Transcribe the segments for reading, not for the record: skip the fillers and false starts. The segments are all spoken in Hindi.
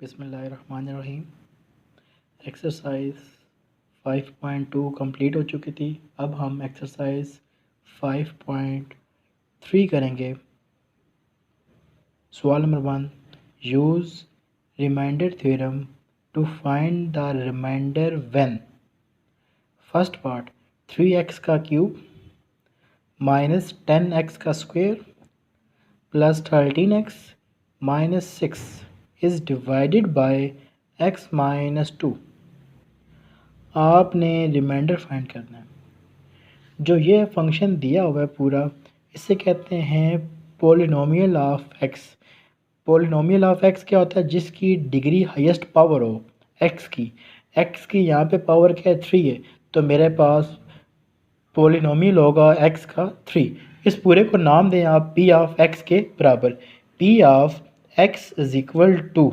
बिस्मिल्लाहिर्रहमानिर्रहीम। एक्सरसाइज 5.2 कंप्लीट हो चुकी थी। अब हम एक्सरसाइज 5.3 करेंगे। सवाल number 1, use remainder theorem to find the remainder when. First part, 3x का क्यूब माइनस 10x का square plus 13x minus 6 is divided by x minus 2। आपने रिमाइंडर फाइंड करना है। जो ये फंक्शन दिया हुआ है पूरा, इसे कहते हैं polynomial of x। Polynomial of x क्या होता है? जिसकी डिग्री हाईएस्ट पावर हो x की। x की यहाँ पे पावर क्या है? 3 है, तो मेरे पास पॉलिनोमियल होगा x का 3। इस पूरे को नाम दें आप p ऑफ x के बराबर। p of x is equal to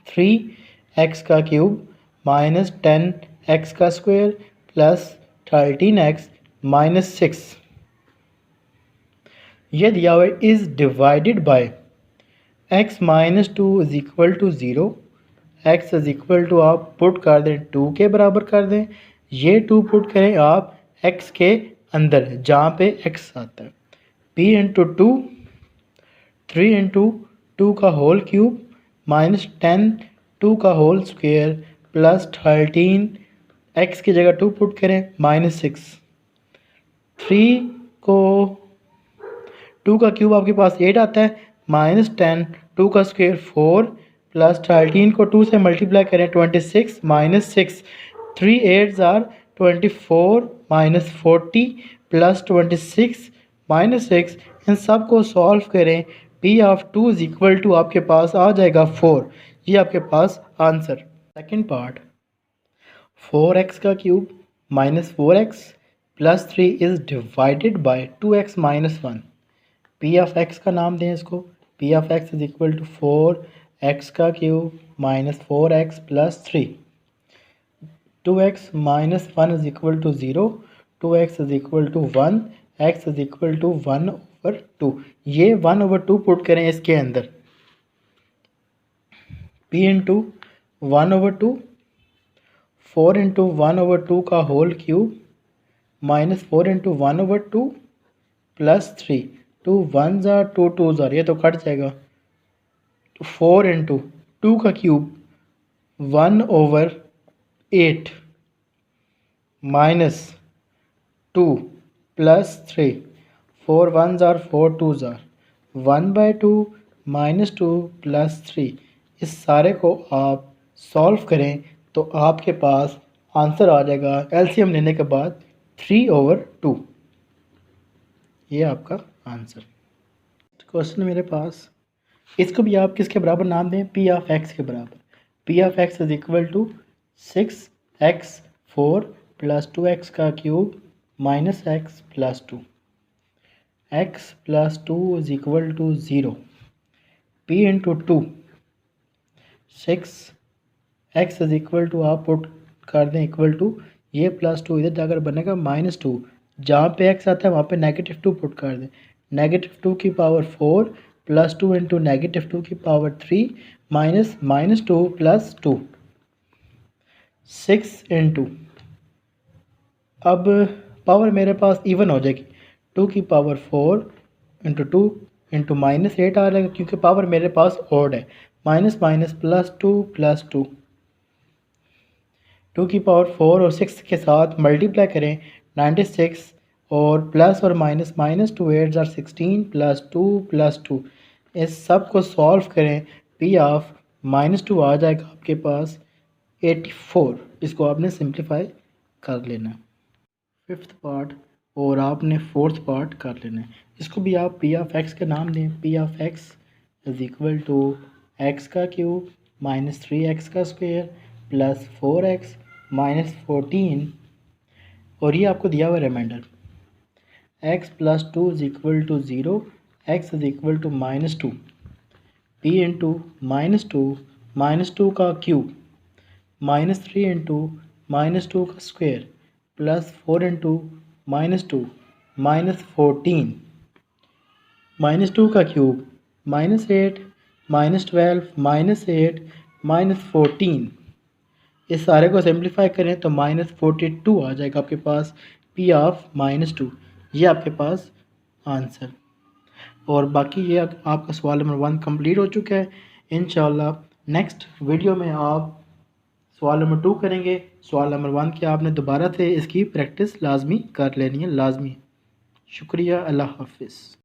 3x का क्यूब माइनस 10x का स्क्वायर प्लस 13x माइनस 6। ये दिया हुआ is divided by x minus 2 is equal to 0। x is equal to आप पुट कर दें 2 के बराबर कर दें। ये 2 पुट करें आप x के अंदर जहाँ पे x आता है। p इंटू 2, 3 इंटू 2 का होल क्यूब माइनस 10 2 का होल स्क्वायर प्लस 13 x की जगह 2 पुट करें माइनस 6। 3 को 2 का क्यूब आपके पास 8 आता है, माइनस 10 2 का स्क्वायर 4 प्लस 13 को 2 से मल्टीप्लाई करें 26 minus 6। 3 8 are 24 minus 40 plus 26 minus 6। इन सब को सॉल्व करें। p of 2 is equal to आपके पास आ जाएगा 4। ये आपके पास आंसर। सेकंड पार्ट, 4x का cube minus 4x plus 3 is divided by 2x minus 1। p of x का नाम दें इसको। p of x is equal to 4x का cube minus 4x plus 3। 2x minus 1 is equal to 0, 2x is equal to 1, x is equal to 1/2। ये 1/2 पुट करें इसके अंदर। p इंटू 1/2, 4 इंटू 1/2 का whole cube minus 4 into 1/2 plus 3। 2 1 ज़ार 2 2 ज़ार, ये तो कट जाएगा। तो 4 इंटू 2 का क्यूब 1/8 माइनस 2 प्लस 3। 4 1 ज़ार 4 2 ज़ार, 1/2 माइनस 2 प्लस 3। इस सारे को आप सॉल्व करें तो आपके पास आंसर आ जाएगा एलसीएम लेने के बाद 3/2। ये आपका आंसर। क्वेश्चन मेरे पास, इसको भी आप किसके बराबर नाम दें? p ऑफ x के बराबर। p of x is equal to 6x4 plus 2x का cube minus x plus 2। x plus 2 is equal to 0। p into 2, 6 x is equal to आप पुट कर दें इक्वल टू, ये प्लस 2 इधर जाकर बनेगा माइनस 2। जहाँ पे x आता है वहाँ पे नेगेटिव 2 पुट कर दें। नेगेटिव 2 की पावर 4 प्लस 2 इंटू नेगेटिव 2 की power 3 minus minus 2 plus 2। 6 into, अब पावर मेरे पास इवन हो जाएगी। 2 की पावर 4 इंटू 2 इंटू माइनस 8 आ जाएगा क्योंकि पावर मेरे पास ऑड है। Minus minus plus 2 plus 2। 2 की पावर 4 और 6 के साथ मल्टीप्लाई करें 96 और प्लस और माइनस माइनस 2 8 ज़ार 16 प्लस 2 प्लस 2। इस सब को सॉल्व करें। p ऑफ माइनस 2 आ जाएगा आपके पास 84। इसको आपने सिंप्लीफाई कर लेना है। फिफ्थ पार्ट और आपने फोर्थ पार्ट कर लेना है। इसको भी आप p ऑफ x का नाम दें। p of x is equal to x का क्यूब माइनस 3x का स्क्वायर प्लस 4x माइनस 14। और ये आपको दिया हुआ remainder x plus 2 is equal to 0, x is equal to minus 2। p into minus 2 का क्यूब माइनस 3 इंटू माइनस 2 का square plus 4 into minus 2 minus 14। Minus 2 का क्यूब माइनस 8 -12 -8 -14, इस सारे को सिंप्लीफाई करें तो -42 आ जाएगा आपके पास P ऑफ -2। ये आपके पास आंसर। और बाकी ये आपका सवाल नंबर 1 कंप्लीट हो चुका है। इंशाल्लाह नेक्स्ट वीडियो में आप सवाल नंबर 2 करेंगे। सवाल नंबर 1 की आपने दोबारा से इसकी प्रैक्टिस लाजमी कर लेनी है, लाजमी। शुक्रिया, अल्लाह हाफिज़।